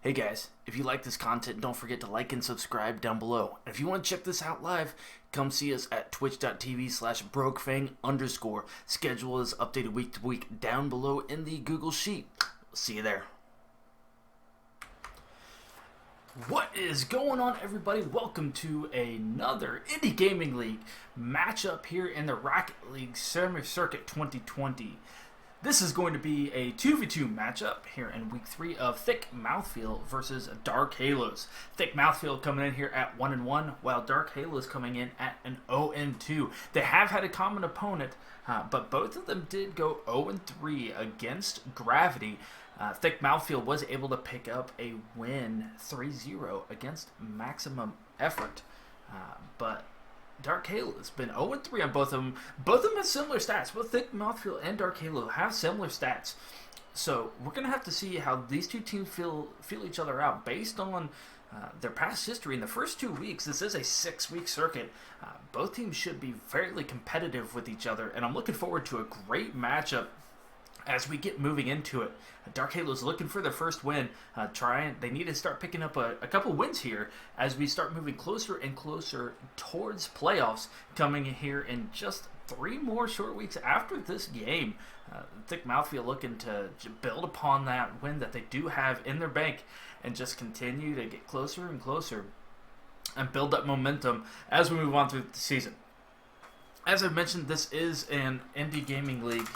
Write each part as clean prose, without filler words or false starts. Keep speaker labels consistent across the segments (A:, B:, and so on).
A: Hey guys, if you like this content, don't forget to like and subscribe down below. And if you want to check this out live, come see us at twitch.tv/brokefang_. Schedule is updated week to week down below in the Google Sheet. See you there. What is going on, everybody? Welcome to another Indie Gaming League matchup here in the Rocket League Summer Circuit 2020. This is going to be a 2v2 matchup here in week 3 of Thick Mouthfeel versus Dark Halos. Thick Mouthfeel coming in here at 1-1, while Dark Halos coming in at an 0-2. They have had a common opponent, but both of them did go 0-3 against Gravity. Thick Mouthfeel was able to pick up a win 3-0 against Maximum Effort, but Dark Halo has been 0-3 on both of them. Both of them have similar stats. Both Thick Mouthfeel and Dark Halo have similar stats. So we're going to have to see how these two teams feel each other out based on their past history. In the first 2 weeks, this is a 6-week circuit. Both teams should be fairly competitive with each other, and I'm looking forward to a great matchup as we get moving into it. Dark Halo's looking for their first win. They need to start picking up a couple wins here as we start moving closer and closer towards playoffs, coming here in just 3 more short weeks after this game. Thick Mouthfeel looking to build upon that win that they do have in their bank and just continue to get closer and closer and build up momentum as we move on through the season. As I mentioned, this is an Indie Gaming League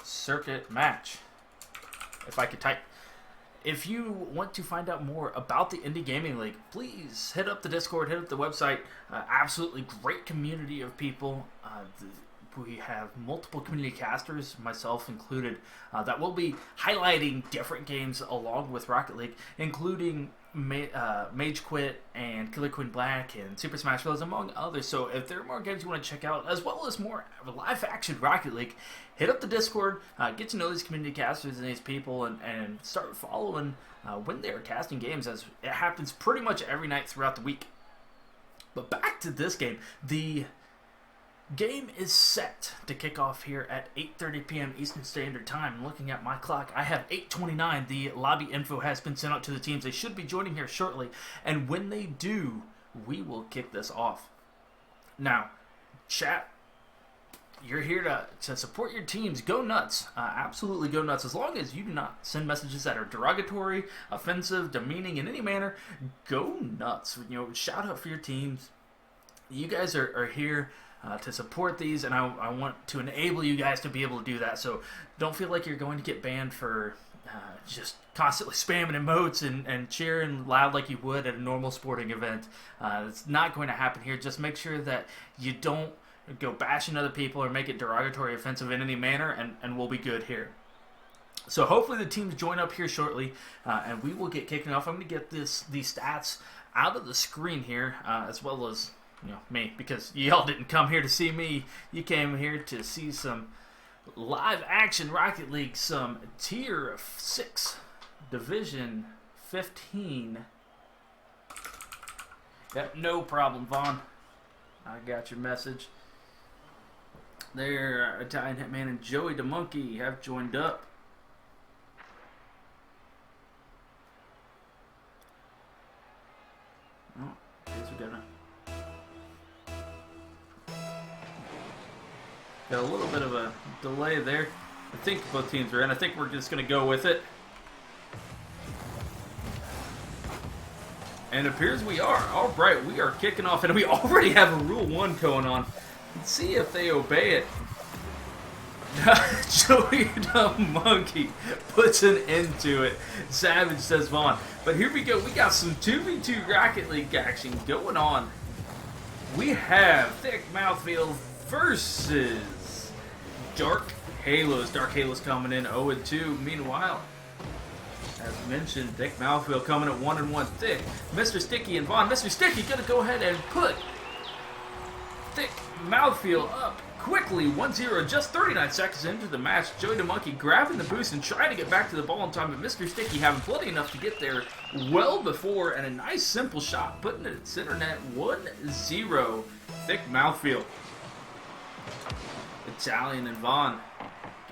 A: circuit match. If I could type. If you want to find out more about the Indie Gaming League, please hit up the Discord, hit up the website. Absolutely great community of people. We have multiple community casters, myself included, that will be highlighting different games along with Rocket League, including Mage Quit and Killer Queen Black and Super Smash Bros. Among others. So if there are more games you want to check out, as well as more live action Rocket League, hit up the Discord, get to know these community casters and these people, and start following when they're casting games, as it happens pretty much every night throughout the week. But back to this game. The game is set to kick off here at 8:30 p.m. Eastern Standard Time. Looking at my clock, I have 8:29. The lobby info has been sent out to the teams. They should be joining here shortly, and when they do, we will kick this off. Now, chat, you're here to support your teams. Go nuts. Absolutely go nuts. As long as you do not send messages that are derogatory, offensive, demeaning in any manner, go nuts. Shout out for your teams. You guys are here to support these, and I want to enable you guys to be able to do that. So don't feel like you're going to get banned for just constantly spamming emotes and cheering loud like you would at a normal sporting event. It's not going to happen here. Just make sure that you don't go bashing other people or make it derogatory, offensive in any manner, and we'll be good here. So hopefully the teams join up here shortly, and we will get kicking off. I'm going to get these stats out of the screen here, as well as me, because y'all didn't come here to see me. You came here to see some live action Rocket League, some Tier 6 Division 15. Yep, no problem, Vaughn. I got your message. There, Italian Hitman and Joey the Monkey have joined up. Oh, guess we're gonna. Got a little bit of a delay there. I think both teams are in. I think we're just going to go with it. And it appears we are. All right, we are kicking off, and we already have a Rule 1 going on. Let's see if they obey it. Joey the Monkey puts an end to it. Savage, says Vaughn. But here we go. We got some 2v2 Rocket League action going on. We have Thick Mouthfeel versus Dark Halos. Dark Halos coming in 0-2. Meanwhile, as mentioned, Thick Mouthfeel coming at 1-1. Thick, Mr. Sticky and Vaughn. Mr. Sticky gonna go ahead and put Thick Mouthfeel up quickly, 1-0, just 39 seconds into the match. Joey the Monkey grabbing the boost and trying to get back to the ball in time, but Mr. Sticky having plenty enough to get there well before, and a nice simple shot, putting it at center net, 1-0. Thick Mouthfeel. Italian and Vaughn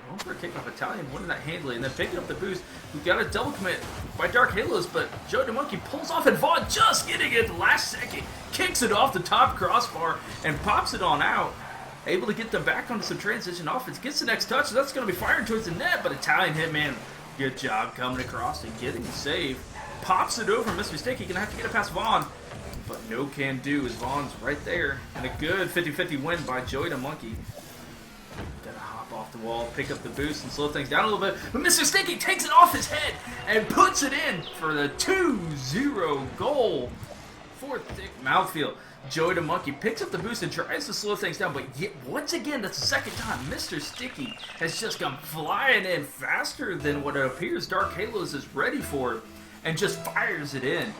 A: going for a kickoff. Italian winning that handily, and then picking up the boost. We've got a double commit by Dark Halos, but Joey the Monkey pulls off, and Vaughn just getting it at the last second, kicks it off the top crossbar and pops it on out. Able to get them back onto some transition offense, gets the next touch, that's going to be firing towards the net, but Italian Hitman, good job coming across and getting the save. Pops it over, Mr. Sticky, going to have to get it past Vaughn, but no can do as Vaughn's right there. And a good 50-50 win by Joey the Monkey. Gotta hop off the wall, pick up the boost, and slow things down a little bit. But Mr. Stinky takes it off his head and puts it in for the 2-0 goal for Thick Mouthfeel. Joey the Monkey picks up the boost and tries to slow things down, but yet, once again, that's the second time Mr. Sticky has just come flying in faster than what it appears Dark Halos is ready for, and just fires it in.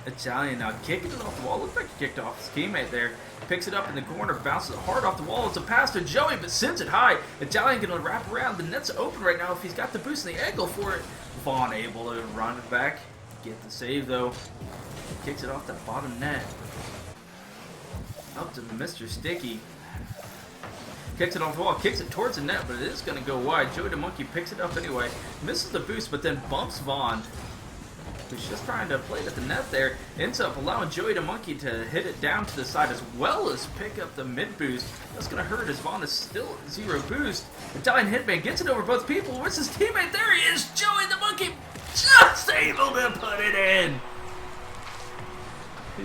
A: Italian now kicking it off the wall. Looks like he kicked off his teammate there. Picks it up in the corner, bounces it hard off the wall. It's a pass to Joey, but sends it high. Italian going to wrap around. The net's open right now if he's got the boost and the angle for it. Vaughn able to run it back. Get the save though. Kicks it off that bottom net. Up to Mr. Sticky. Kicks it off the wall, kicks it towards the net, but it is going to go wide. Joey the Monkey picks it up anyway. Misses the boost, but then bumps Vaughn, who's just trying to play it at the net there. Ends up allowing Joey the Monkey to hit it down to the side as well as pick up the mid boost. That's going to hurt as Vaughn is still at 0 boost. Italian Hitman gets it over both people. Where's his teammate? There he is! Joey the Monkey just able to put it in.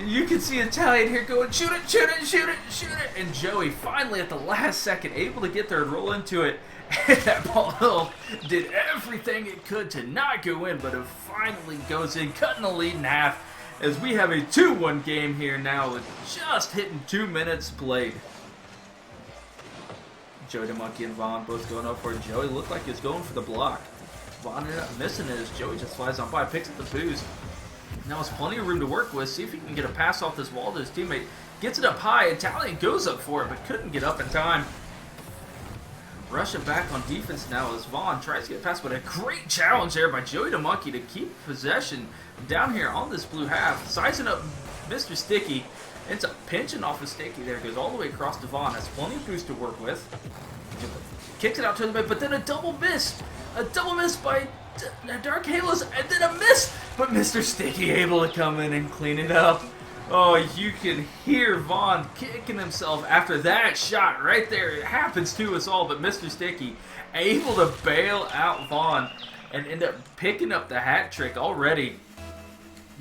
A: You can see Italian here going, shoot it, shoot it, shoot it, shoot it. And Joey finally at the last second able to get there and roll into it. And that ball did everything it could to not go in, but it finally goes in, cutting the lead in half as we have a 2-1 game here now with just hitting 2 minutes played. Joey the Monkey and Vaughn both going up for it. Joey looked like he was going for the block. Vaughn ended up missing it as Joey just flies on by, picks up the boost. Now has plenty of room to work with. See if he can get a pass off this wall to his teammate. Gets it up high. Italian goes up for it, but couldn't get up in time. Rushing back on defense now as Vaughn tries to get past, but a great challenge there by Joey the Monkey to keep possession down here on this blue half. Sizing up Mr. Sticky. Ends up pinching off of Sticky there. Goes all the way across to Vaughn. Has plenty of boost to work with. Kicks it out to the back, but then a double miss. A double miss by Dark Halos, and then a miss. But Mr. Sticky able to come in and clean it up. Oh, you can hear Vaughn kicking himself after that shot right there. It happens to us all, but Mr. Sticky able to bail out Vaughn and end up picking up the hat trick already.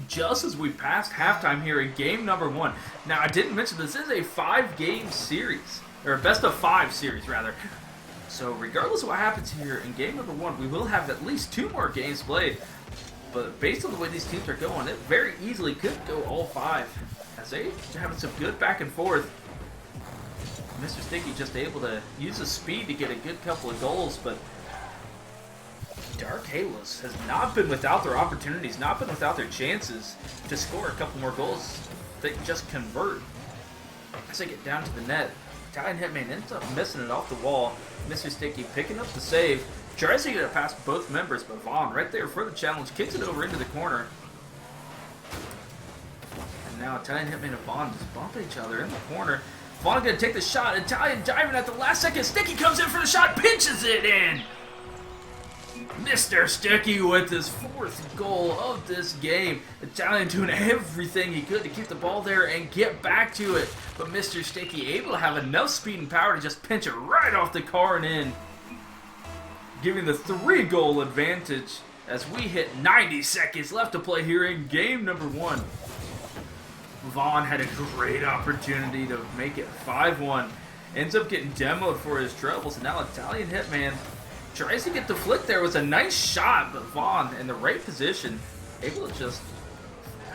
A: Just as we passed halftime here in game number 1. Now, I didn't mention this is a 5-game series, or a best of 5 series rather. So regardless of what happens here in game number 1, we will have at least 2 more games played. But based on the way these teams are going, it very easily could go all 5. As they having some good back and forth. Mr. Sticky just able to use his speed to get a good couple of goals, but Dark Halos has not been without their opportunities, not been without their chances to score a couple more goals. They can just convert as they get down to the net. Italian Hitman ends up missing it off the wall. Mr. Sticky picking up the save. Tries to get it past both members, but Vaughn right there for the challenge. Kicks it over into the corner. And now Italian Hitman and Vaughn just bumping each other in the corner. Vaughn going to take the shot. Italian diving at the last second. Sticky comes in for the shot. Pinches it in. Mr. Sticky with his 4th goal of this game. Italian doing everything he could to keep the ball there and get back to it. But Mr. Sticky able to have enough speed and power to just pinch it right off the car and in. Giving the 3-goal advantage as we hit 90 seconds left to play here in game number 1. Vaughn had a great opportunity to make it 5-1. Ends up getting demoed for his troubles. And now Italian Hitman tries to get the flick there. It was a nice shot, but Vaughn in the right position, able to just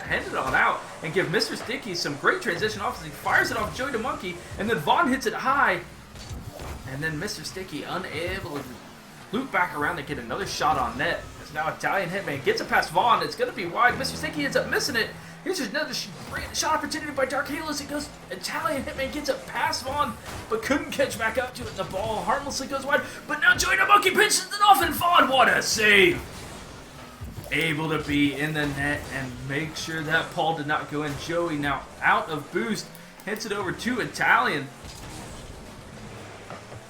A: hand it on out and give Mr. Sticky some great transition offense. He fires it off Joey the Monkey, and then Vaughn hits it high. And then Mr. Sticky unable to loop back around to get another shot on net. As now Italian Hitman gets it past Vaughn. It's going to be wide. Mr. Sticky ends up missing it. Here's another great shot opportunity by Dark Halos. It goes, Italian Hitman gets it past Vaughn, but couldn't catch back up to it. The ball harmlessly goes wide, but now Joey the Monkey pinches it off, and Vaughn, what a save! Able to be in the net and make sure that ball did not go in. Joey now out of boost, hits it over to Italian.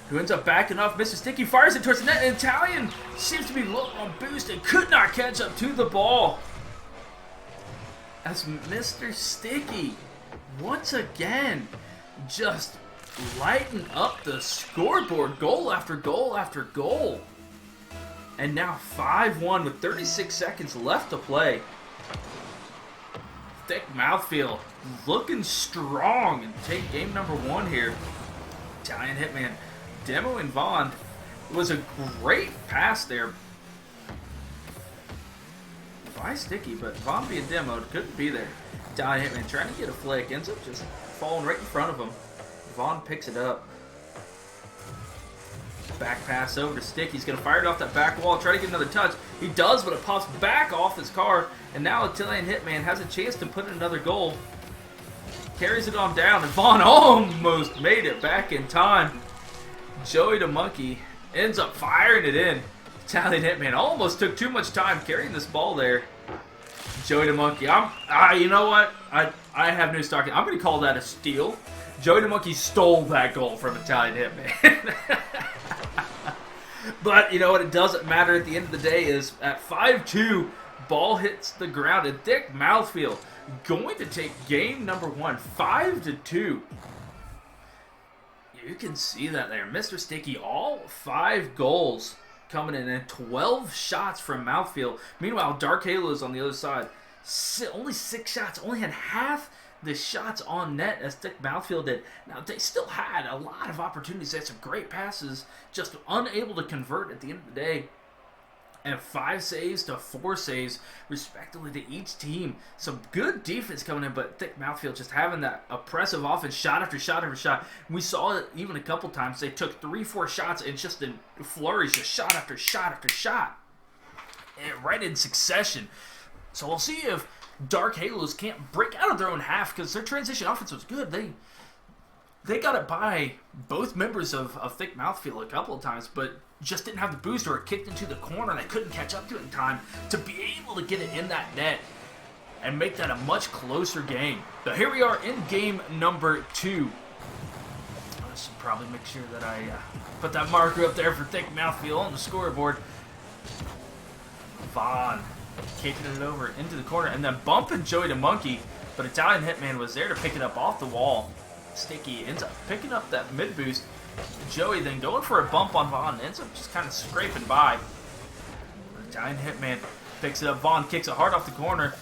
A: who ends up backing off. Mr. Sticky fires it towards the net, and Italian seems to be low on boost and could not catch up to the ball. As Mr. Sticky, once again, just lighten up the scoreboard, goal after goal after goal. And now 5-1 with 36 seconds left to play. Thick Mouthfeel looking strong and take game number 1 here. Italian Hitman demoing Vaughn. It was a great pass there by Sticky, but Vaughn being demoed couldn't be there. Italian Hitman trying to get a flick, ends up just falling right in front of him. Vaughn picks it up. Back pass over to Sticky. He's going to fire it off that back wall, try to get another touch. He does, but it pops back off his car, and now Italian Hitman has a chance to put in another goal. Carries it on down, and Vaughn almost made it back in time. Joey the Monkey ends up firing it in. Italian Hitman almost took too much time carrying this ball there. Joey the Monkey, you know what? I have news talking. I'm going to call that a steal. Joey the Monkey stole that goal from Italian Hitman. But you know what? It doesn't matter at the end of the day. Is at 5-2, ball hits the ground, and Thick Mouthfeel going to take game number 1, 5-2. You can see that there. Mr. Sticky, all 5 goals coming in, and 12 shots from Mouthfeel. Meanwhile, Dark Halo's on the other side. Only 6 shots, only had half the shots on net as Thick Mouthfeel did. Now, they still had a lot of opportunities. They had some great passes, just unable to convert at the end of the day. And 5 saves to 4 saves, respectively, to each team. Some good defense coming in, but Thick Mouthfeel just having that oppressive offense, shot after shot after shot. We saw it even a couple times. They took 3-4 shots and just in flurries, just shot after shot after shot. And right in succession. So we'll see if Dark Halos can't break out of their own half, because their transition offense was good. They got it by both members of Thick Mouthfeel a couple of times, but just didn't have the boost, or it kicked into the corner. They couldn't catch up to it in time to be able to get it in that net and make that a much closer game. But here we are in game number 2. I should probably make sure that I put that marker up there for Thick Mouthfeel on the scoreboard. Vaughn kicking it over into the corner and then bumping Joey the Monkey, but Italian Hitman was there to pick it up off the wall. Sticky ends up picking up that mid boost. Joey then going for a bump on Vaughn, ends up just kind of scraping by. Italian Hitman picks it up. Vaughn kicks it hard off the corner.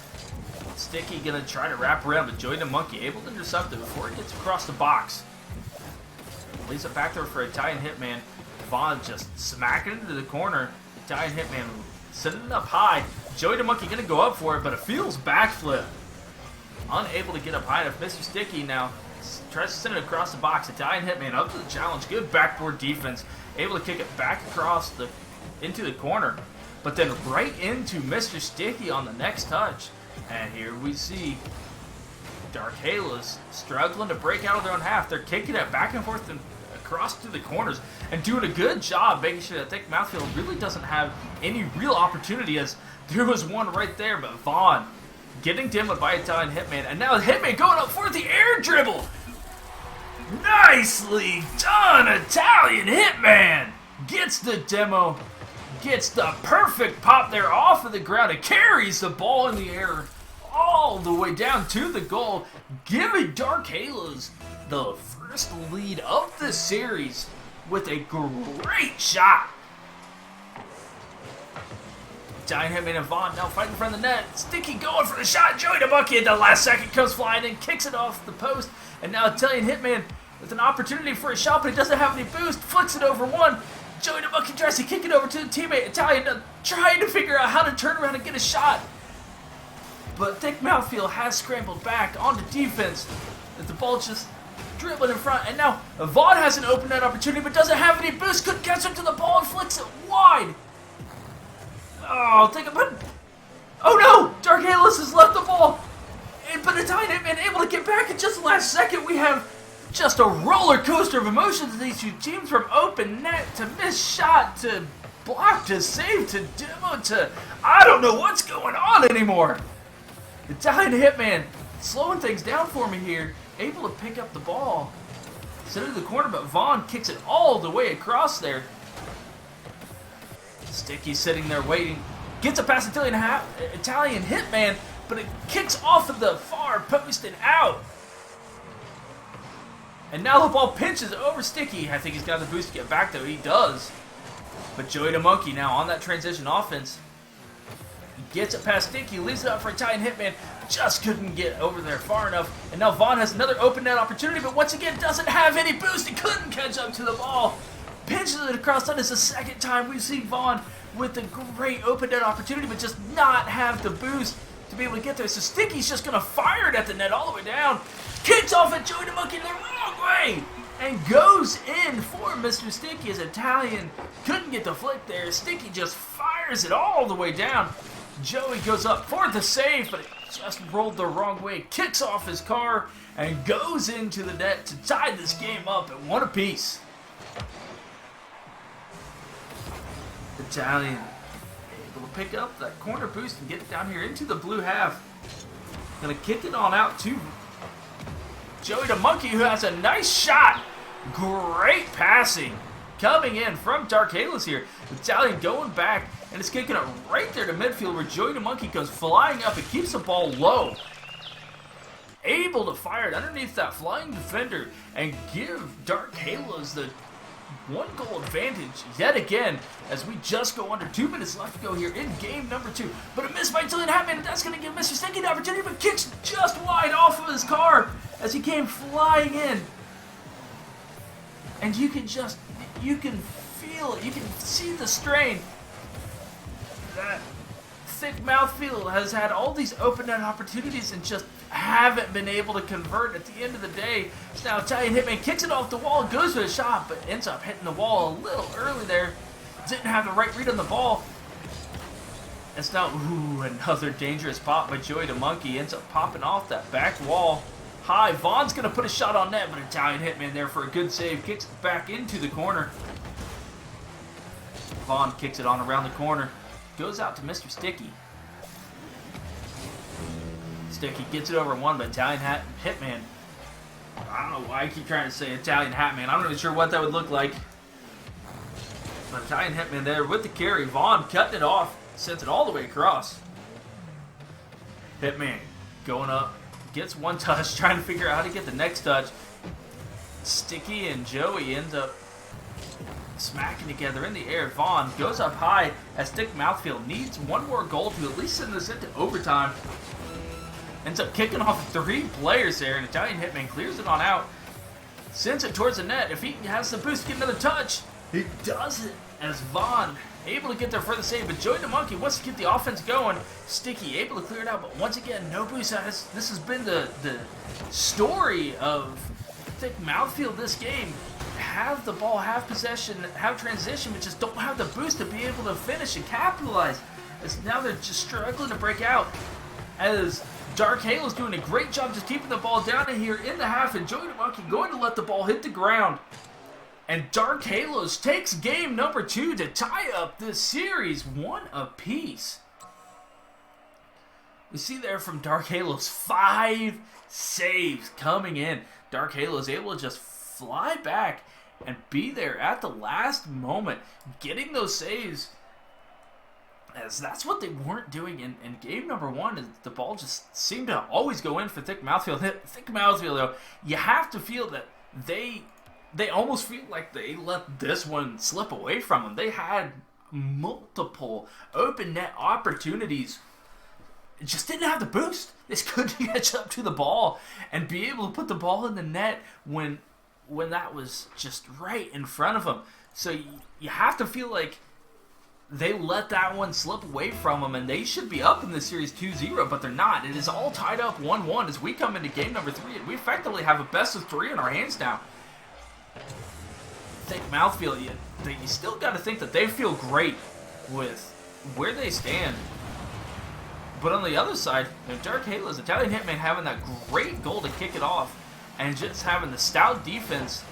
A: Sticky gonna try to wrap around, but Joey the Monkey able to intercept it before he gets across the box. Leaves it back there for Italian Hitman. Vaughn just smacking into the corner. Italian Hitman sending it up high. Joey the Monkey gonna go up for it, but it feels backflip. Unable to get up high enough. Mr. Sticky now tries to send it across the box. Italian Hitman up to the challenge. Good backboard defense. Able to kick it back across into the corner. But then right into Mr. Sticky on the next touch. And here we see Dark Halos struggling to break out of their own half. They're kicking it back and forth and across to the corners and doing a good job making sure that Thick Mouthfeel really doesn't have any real opportunity, as there was one right there, but Vaughn getting demoed by Italian Hitman, and now Hitman going up for the air dribble. Nicely done, Italian Hitman! Gets the demo, gets the perfect pop there off of the ground, and carries the ball in the air all the way down to the goal, giving Dark Halos the first lead of the series with a great shot. Italian Hitman and Vaughn now fighting in front of the net. Sticky going for the shot. Joey the Monkey at the last second comes flying in, kicks it off the post, and now Italian Hitman with an opportunity for a shot, but he doesn't have any boost. Flicks it over one. Joey the Monkey tries to kick it over to the teammate. Italian trying to figure out how to turn around and get a shot, but Thick Mouthfeel has scrambled back onto defense. The ball just dribbling in front, and now Vaughn has an open net opportunity, but doesn't have any boost. Couldn't catch up to the ball and flicks it wide. Oh, oh no! Dark Halos has left the ball, but Italian Hitman able to get back at just the last second. We have just a roller coaster of emotions of these two teams, from open net to missed shot to block to save to demo to I don't know what's going on anymore. Italian Hitman slowing things down for me here, able to pick up the ball. Sent it to the corner, but Vaughn kicks it all the way across there. Sticky sitting there waiting. Gets a pass Italian hitman, but it kicks off of the far post and out. And now the ball pinches over Sticky. I think he's got the boost to get back, though. He does. But Joey the Monkey now on that transition offense. He gets it past Sticky, leaves it up for Italian hitman. Just couldn't get over there far enough. And now Vaughn has another open net opportunity, but once again doesn't have any boost. He couldn't catch up to the ball. Pinches it across. That is the second time we've seen Vaughn with a great open net opportunity, but just not have the boost to be able to get there. So Sticky's just going to fire it at the net all the way down. Kicks off at Joey the Monkey the wrong way. And goes in for Mr. Sticky as Italian couldn't get the flick there. Sticky just fires it all the way down. Joey goes up for the save, but it just rolled the wrong way. Kicks off his car and goes into the net to tie this game up at 1 apiece. Italian able to pick up that corner boost and get it down here into the blue half. Gonna kick it on out to Joey the Monkey, who has a nice shot. Great passing coming in from Dark Halos here. Italian going back and it's kicking it right there to midfield where Joey the Monkey goes flying up and keeps the ball low. Able to fire it underneath that flying defender and give Dark Halos the 1-goal advantage yet again as we just go under 2 minutes left to go here in game number 2. But a miss by Italian Hatman, and that's going to give Mr. Sticky the opportunity, but kicks just wide off of his car as he came flying in. And you can feel it, you can see the strain. That thick Mouthfeel has had all these open net opportunities and just haven't been able to convert at the end of the day. So now Italian hitman kicks it off the wall, goes for the shot, but ends up hitting the wall a little early there. Didn't have the right read on the ball. It's now, another dangerous pop by Joey the Monkey. Ends up popping off that back wall. High, Vaughn's going to put a shot on net, but Italian hitman there for a good save. Kicks it back into the corner. Vaughn kicks it on around the corner. Goes out to Mr. Sticky. Sticky gets it over one, but Italian hitman. I don't know why I keep trying to say Italian Hatman. I'm not really sure what that would look like. But Italian hitman there with the carry. Vaughn cutting it off. Sends it all the way across. Hitman going up. Gets one touch. Trying to figure out how to get the next touch. Sticky and Joey end up smacking together in the air. Vaughn goes up high as Stick Mouthfeel needs one more goal to at least send this into overtime. Ends up kicking off 3 players there, and Italian hitman clears it on out. Sends it towards the net. If he has the boost to get another touch, he does it as Vaughn able to get there for the save. But Joey the Monkey wants to get the offense going. Sticky able to clear it out, but once again, no boost. This has been the story of Thick Mouthfeel this game. Have the ball, have possession, have transition, but just don't have the boost to be able to finish and capitalize. As now they're just struggling to break out. As Dark Halo's doing a great job just keeping the ball down in here in the half, and Joey the Monkey going to let the ball hit the ground. And Dark Halos takes game number 2 to tie up this series 1 apiece. We see there from Dark Halos 5 saves coming in. Dark Halo is able to just fly back and be there at the last moment, getting those saves. As that's what they weren't doing in game number 1. The ball just seemed to always go in for Thick Mouthfeel. Thick Mouthfeel, though, you have to feel that they almost feel like they let this one slip away from them. They had multiple open net opportunities. Just didn't have the boost. They just couldn't catch up to the ball and be able to put the ball in the net when that was just right in front of them. So you have to feel like they let that one slip away from them, and they should be up in this series 2-0, but they're not. It is all tied up 1-1 as we come into game number 3, and we effectively have a best of 3 in our hands now. Thick Mouthfeel, you still got to think that they feel great with where they stand. But on the other side, Dark Halo's Italian hitman having that great goal to kick it off, and just having the stout defense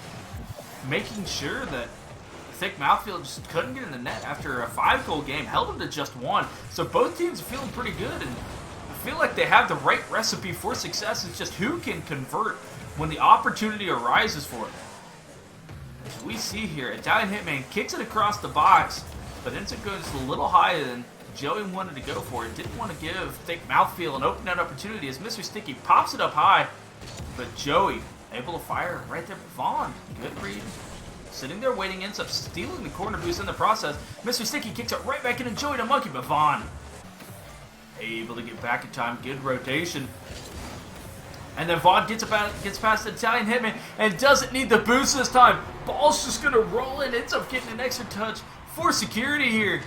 A: making sure that Thick Mouthfeel just couldn't get in the net after a 5-goal game, held them to just 1. So both teams are feeling pretty good and feel like they have the right recipe for success. It's just who can convert when the opportunity arises for it. as we see here, Italian Hitman kicks it across the box, but ends up going just a little higher than Joey wanted to go for it. Didn't want to give Thick Mouthfeel an open net opportunity as Mr. Sticky pops it up high, but Joey able to fire right there. Vaughn, good read. Sitting there waiting, ends up stealing the corner boost in the process. Mr. Sticky kicks it right back in and Joey to Monkey, but Vaughn able to get back in time. Good rotation. And then Vaughn gets past the Italian Hitman and doesn't need the boost this time. Ball's just going to roll in. Ends up getting an extra touch for security here.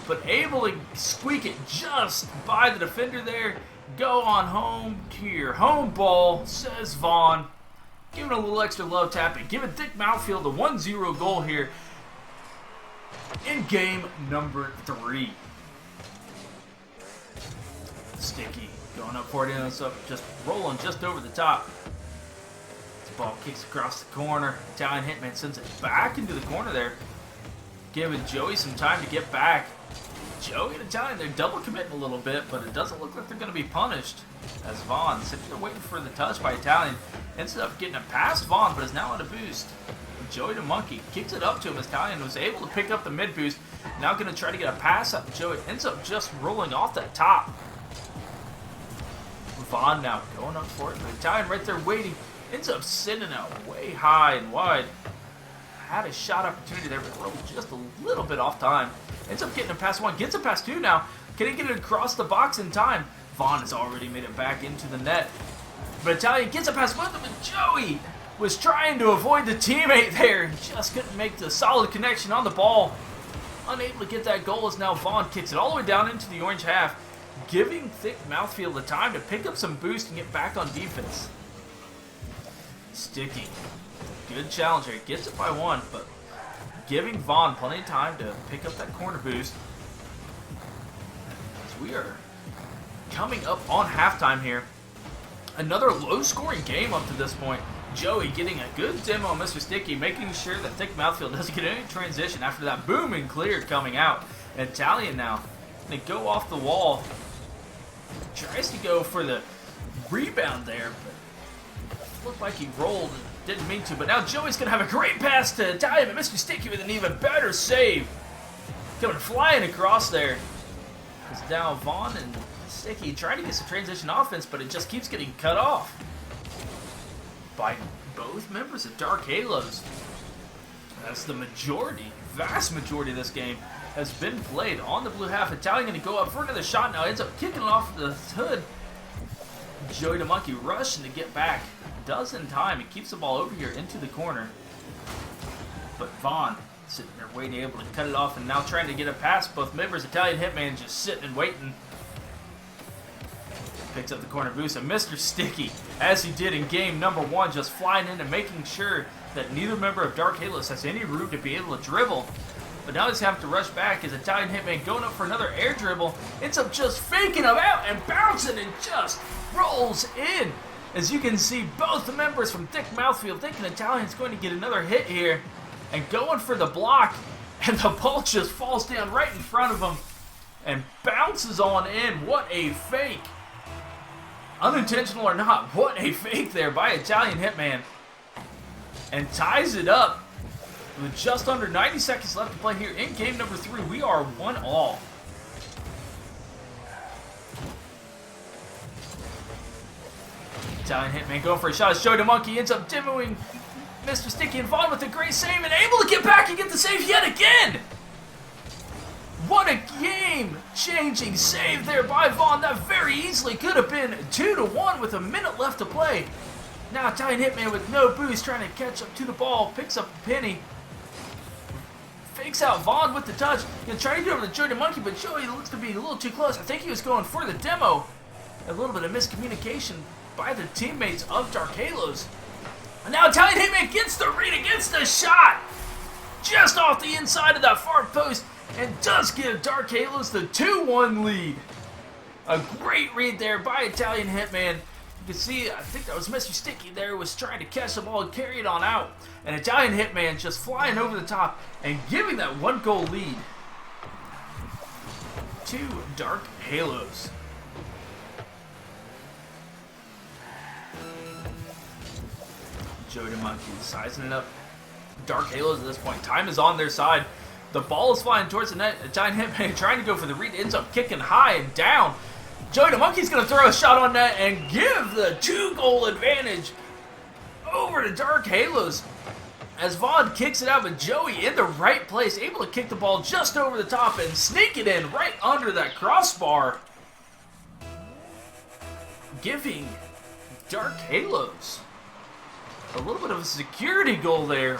A: But able to squeak it just by the defender there. Go on home here. Home ball, says Vaughn. Giving a little extra love tapping. Giving Thick Mouthfeel the 1-0 goal here in game number 3. Sticky going up for it, and it's up, just rolling just over the top. This ball kicks across the corner. Italian Hitman sends it back into the corner there, giving Joey some time to get back. Joey and Italian, they're double committing a little bit, but it doesn't look like they're going to be punished. As Vaughn sitting there waiting for the touch by Italian, ends up getting it past Vaughn, but is now on a boost. Joey to Monkey kicks it up to him as Italian was able to pick up the mid boost. Now going to try to get a pass up. Joey ends up just rolling off that top. Vaughn now going up for it, but Italian right there waiting, ends up sending it way high and wide. Had a shot opportunity there, but rolled just a little bit off time. Ends up getting a past 1, gets a past 2 now. Can he get it across the box in time? Vaughn has already made it back into the net. But Italian gets it past both of them, and Joey was trying to avoid the teammate there and just couldn't make the solid connection on the ball. Unable to get that goal as now Vaughn kicks it all the way down into the orange half, giving Thick Mouthfeel the time to pick up some boost and get back on defense. Sticky. Good challenge here. Gets it by 1, but giving Vaughn plenty of time to pick up that corner boost. As we are coming up on halftime here. Another low-scoring game up to this point. Joey getting a good demo on Mr. Sticky, making sure that Thick Mouthfeel doesn't get any transition after that boom and clear coming out. Italian now. They go off the wall. Tries to go for the rebound there, but looked like he rolled and didn't mean to. But now Joey's going to have a great pass to Italian, but Mr. Sticky with an even better save. Coming flying across there. It's now Vaughn and Sticky trying to get some transition offense, but it just keeps getting cut off by both members of Dark Halos. That's the majority, vast majority of this game has been played on the blue half. Italian going to go up for another shot now. Ends up kicking it off the hood. Joey the Monkey rushing to get back. Does in time. He keeps the ball over here into the corner. But Vaughn sitting there waiting, able to cut it off, and now trying to get a pass. Both members, Italian Hitman just sitting and waiting. Picks up the corner boost, and Mr. Sticky, as he did in game number 1, just flying in and making sure that neither member of Dark Halos has any room to be able to dribble. But now he's having to rush back as Italian Hitman going up for another air dribble. Ends up just faking him out and bouncing and just rolls in. As you can see, both the members from Thick Mouthfeel thinking Italian's going to get another hit here and going for the block. And the ball just falls down right in front of him and bounces on in. What a fake. Unintentional or not, what a fake there by Italian Hitman. And ties it up with just under 90 seconds left to play here in game number 3. We are 1-all. Italian Hitman going for a shot. Joey the Monkey ends up demoing Mr. Sticky and Vaughn with a great save and able to get back and get the save yet again. What a game-changing save there by Vaughn. That very easily could have been 2-1 with a minute left to play. Now Italian Hitman with no boost trying to catch up to the ball. Picks up a penny. Fakes out Vaughn with the touch. Gonna try to get over to Joey the Monkey, but Joey looks to be a little too close. I think he was going for the demo. A little bit of miscommunication by the teammates of Dark Halos. And now Italian Hitman gets the read, against the shot. Just off the inside of that far post. And does give Dark Halos the 2-1 lead. A great read there by Italian Hitman. You can see, I think that was Mr. Sticky there, was trying to catch the ball and carry it on out. And Italian Hitman just flying over the top and giving that 1-goal lead to Dark Halos. Joey the Monkey sizing it up. Dark Halos at this point. Time is on their side. The ball is flying towards the net. Italian Hitman trying to go for the read. Ends up kicking high and down. Joey the Monkey's going to throw a shot on net and give the 2-goal advantage over to Dark Halos. As Vaughn kicks it out, but Joey in the right place, able to kick the ball just over the top and sneak it in right under that crossbar, giving Dark Halos a little bit of a security goal there.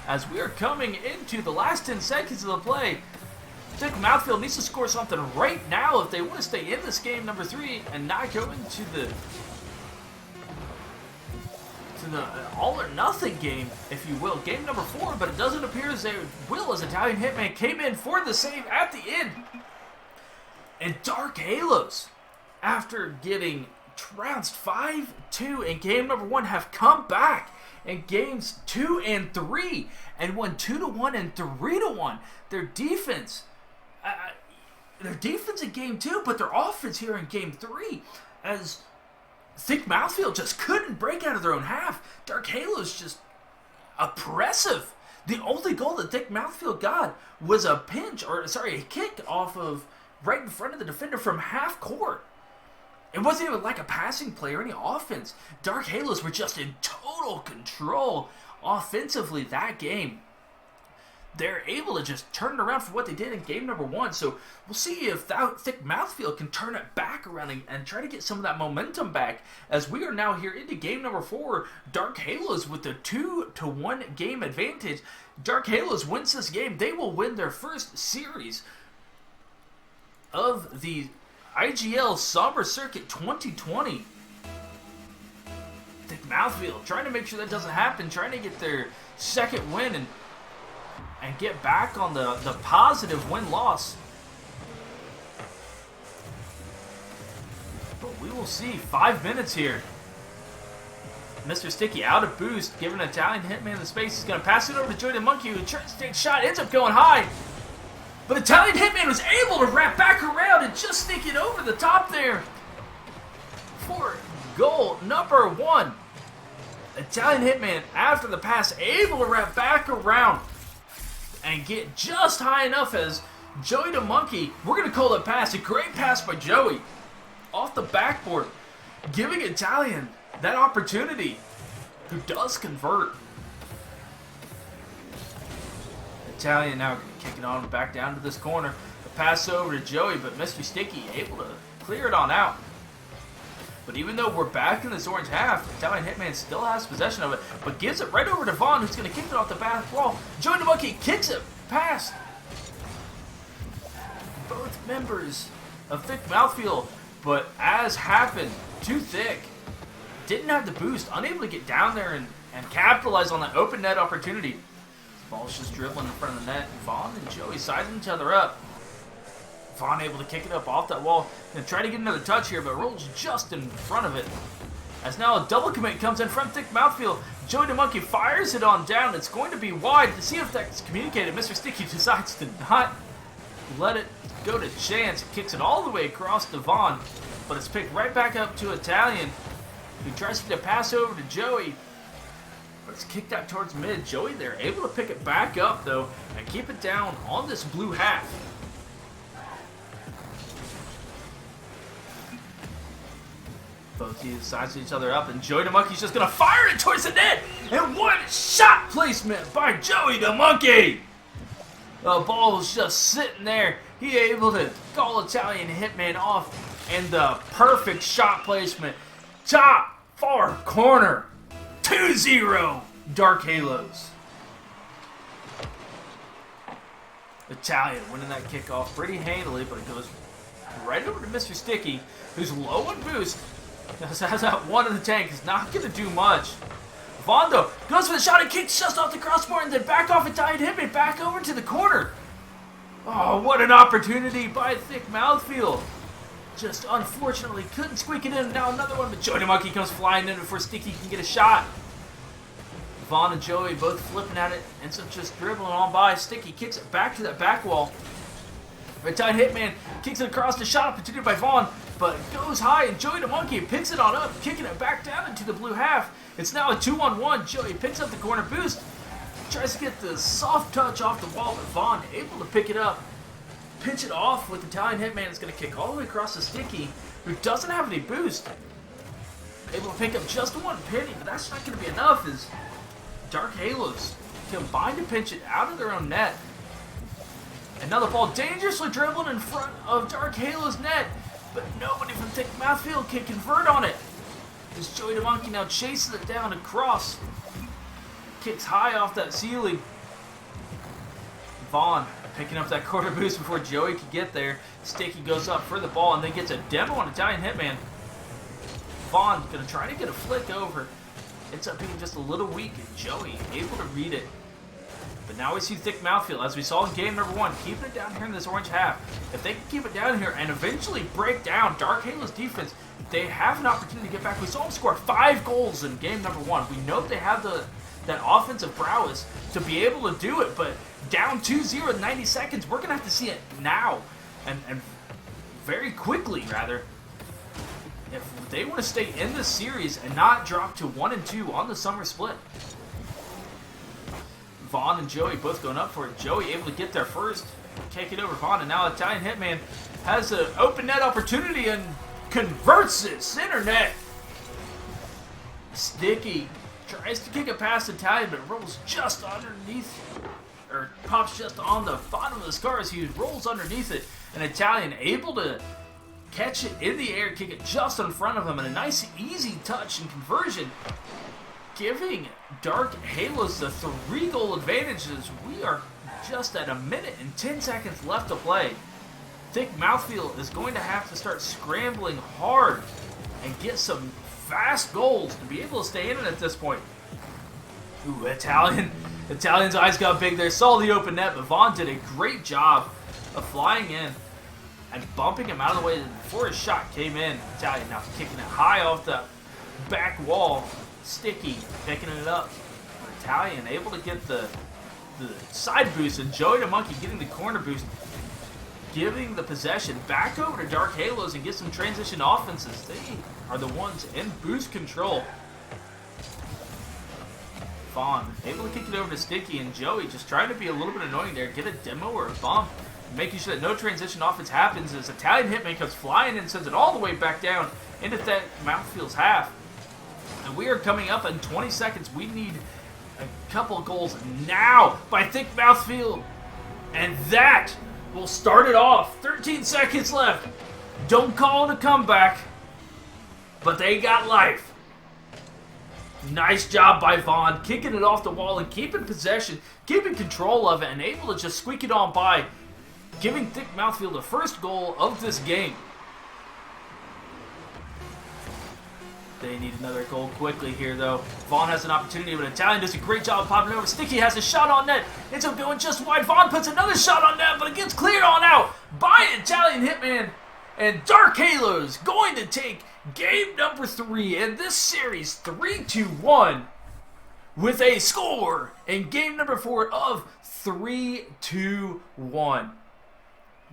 A: As we are coming into the last 10 seconds of the play, I think Mouthfeel needs to score something right now if they want to stay in this game number 3 and not go into the all or nothing game, if you will, game number 4, but it doesn't appear as they will, as Italian Hitman came in for the save at the end. And Dark Halos, after getting trounced 5-2 in game number 1, have come back in games 2 and 3 and won 2-1 and 3-1. Their defense in game 2, but their offense here in game 3, as Thick Mouthfeel just couldn't break out of their own half. Dark Halos just oppressive. The only goal that Thick Mouthfeel got was a kick off of right in front of the defender from half court. It wasn't even like a passing play or any offense. Dark Halos were just in total control offensively that game. They're able to just turn it around for what they did in game number 1. So we'll see if that Thick Mouthfeel can turn it back around and try to get some of that momentum back, as we are now here into game number 4. Dark Halos with the 2-1 game advantage. Dark Halos wins this game. They will win their first series of the IGL Summer Circuit 2020. Thick Mouthfeel trying to make sure that doesn't happen, trying to get their second win and get back on the positive win-loss. But we will see. 5 minutes here. Mr. Sticky out of boost, giving Italian Hitman the space. He's going to pass it over to Joey the Monkey, who tries to take a shot, ends up going high. But Italian Hitman was able to wrap back around and just sneak it over the top there for goal number 1. Italian Hitman, after the pass, able to wrap back around and get just high enough as Joey the Monkey, we're going to call it pass, a great pass by Joey, off the backboard, giving Italian that opportunity, who does convert. Italian now kicking on back down to this corner. The pass over to Joey, but Mr. Sticky able to clear it on out. But even though we're back in this orange half, Italian Hitman still has possession of it, but gives it right over to Vaughn, who's going to kick it off the back wall. Joey the Monkey kicks it past both members of Thick Mouthfeel, but as happened, too thick. Didn't have the boost, unable to get down there and capitalize on that open net opportunity. The ball's just dribbling in front of the net. Vaughn and Joey sizing each other up. Vaughn able to kick it up off that wall and try to get another touch here, but rolls just in front of it. As now a double commit comes in from Thick Mouthfeel. Joey the Monkey fires it on down. It's going to be wide. To see if that's communicated, Mr. Sticky decides to not let it go to chance. It kicks it all the way across to Vaughn, but it's picked right back up to Italian, who tries to pass over to Joey, but it's kicked out towards mid. Joey there able to pick it back up though and keep it down on this blue half. Both teams size each other up, and Joey the Monkey's just going to fire it towards the net. And what shot placement by Joey the Monkey! The ball was just sitting there. He able to call Italian Hitman off, and the perfect shot placement. Top far corner. 2-0 Dark Halos. Italian winning that kickoff pretty handily, but it goes right over to Mr. Sticky, who's low on boost. Just has that one in the tank. Is not going to do much. Vaughn, though, goes for the shot and kicks just off the crossbar and then back off Italian Hitman back over to the corner. Oh, what an opportunity by Thick Mouthfeel. Just unfortunately couldn't squeak it in. Now another one, but Joey the Monkey comes flying in before Sticky can get a shot. Vaughn and Joey both flipping at it, ends up just dribbling on by. Sticky kicks it back to that back wall. Italian Hitman kicks it across, the shot opportunity by Vaughn, but it goes high, and Joey the Monkey picks it on up, kicking it back down into the blue half. It's now a 2-on-1. Joey picks up the corner boost, Tries to get the soft touch off the wall, but Vaughn able to pick it up. Pitch it off with Italian Hitman. Is going to kick all the way across the Sticky, who doesn't have any boost. Able to pick up just one penny, but that's not going to be enough as Dark Halos combine to pinch it out of their own net. Another ball dangerously dribbling in front of Dark Halo's net, but nobody from Thick Mouthfeel can convert on it. As Joey the Monkey now chases it down across. Kicks high off that ceiling. Vaughn picking up that quarter boost before Joey could get there. Sticky goes up for the ball and then gets a demo on Italian Hitman. Vaughn's going to try to get a flick over. Ends up being just a little weak, and Joey able to read it. But now we see Thick Mouthfeel, as we saw in game number 1, keeping it down here in this orange half. If they can keep it down here and eventually break down Dark Halo's defense, they have an opportunity to get back. We saw them score 5 goals in game number 1. We know they have that offensive prowess to be able to do it, but down 2-0 in 90 seconds, we're going to have to see it now, and very quickly, rather. If they want to stay in this series and not drop to 1-2 on the summer split. Vaughn and Joey both going up for it. Joey able to get there first, take it over Vaughn, and now Italian Hitman has an open net opportunity and converts it, center net. Sticky tries to kick it past Italian, but rolls just underneath, or pops just on the bottom of the scar as he rolls underneath it. And Italian able to catch it in the air, kick it just in front of him, and a nice easy touch and conversion, giving Dark Halos the 3-goal advantage as we are just at 1 minute and 10 seconds left to play. Thick Mouthfeel is going to have to start scrambling hard and get some fast goals to be able to stay in it at this point. Ooh, Italian's eyes got big there, saw the open net, but Vaughn did a great job of flying in and bumping him out of the way before his shot came in. Italian now kicking it high off the back wall. Sticky picking it up. Italian able to get the side boost, and Joey the Monkey getting the corner boost, giving the possession back over to Dark Halos and get some transition offenses. They are the ones in boost control. Vaughn able to kick it over to Sticky, and Joey just trying to be a little bit annoying there, get a demo or a bump, making sure that no transition offense happens as Italian Hitman comes flying in and sends it all the way back down into that Mouthfeel's half. And we are coming up in 20 seconds. We need a couple of goals now by Thick Mouthfeel, and that will start it off. 13 seconds left. Don't call it a comeback, but they got life. Nice job by Vaughn, kicking it off the wall and keeping possession, keeping control of it, and able to just squeak it on by, giving Thick Mouthfeel the first goal of this game. They need another goal quickly here, though. Vaughn has an opportunity, but Italian does a great job of popping over. Sticky has a shot on net. Ends up going just wide. Vaughn puts another shot on net, but it gets cleared on out by Italian Hitman. And Dark Halos going to take game number 3 in this series 3-1 with a score in game number 4 of 3-1.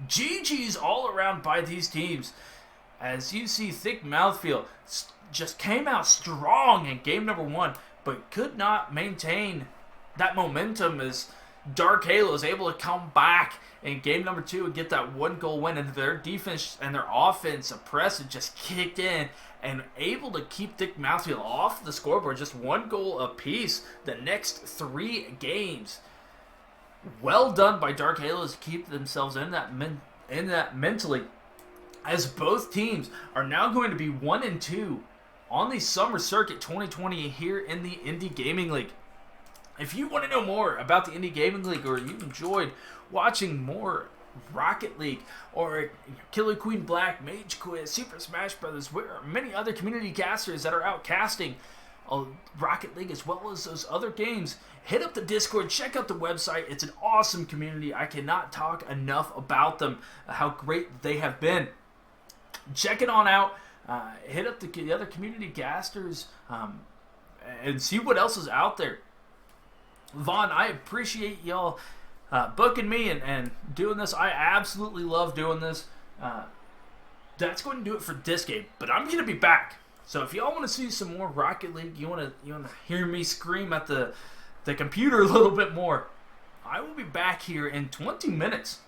A: GG's all around by these teams. As you see, Thick Mouthfeel just came out strong in game number 1, but could not maintain that momentum as Dark Halo is able to come back in game number 2 and get that 1-goal win, and their defense and their offense oppressive just kicked in and able to keep Thick Mouthfeel off the scoreboard, just 1 goal apiece the next 3 games. Well done by Dark Halos to keep themselves in that mentally, as both teams are now going to be 1-2 on the Summer Circuit 2020 here in the Indy Gaming League. If you want to know more about the Indy Gaming League, or you enjoyed watching more Rocket League or Killer Queen Black, Mage Quiz, Super Smash Brothers, there are many other community casters that are out casting Rocket League as well as those other games. Hit up the Discord, check out the website. It's an awesome community. I cannot talk enough about them, how great they have been. Check it on out. Hit up the other community casters and see what else is out there. Vaughn, I appreciate y'all booking me and doing this. I absolutely love doing this. That's going to do it for this game, but I'm going to be back. So if y'all want to see some more Rocket League, you want to hear me scream at the the computer a little bit more. I will be back here in 20 minutes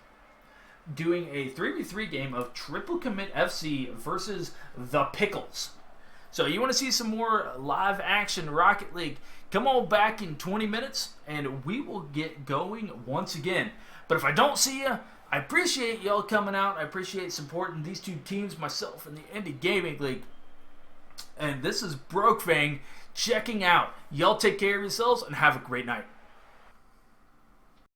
A: doing a 3v3 game of Triple Commit FC versus the Pickles. So you want to see some more live action Rocket League? Come on back in 20 minutes and we will get going once again. But if I don't see you, I appreciate y'all coming out. I appreciate supporting these two teams, myself and the Indy Gaming League. And this is Brokefang checking out. Y'all take care of yourselves and have a great night.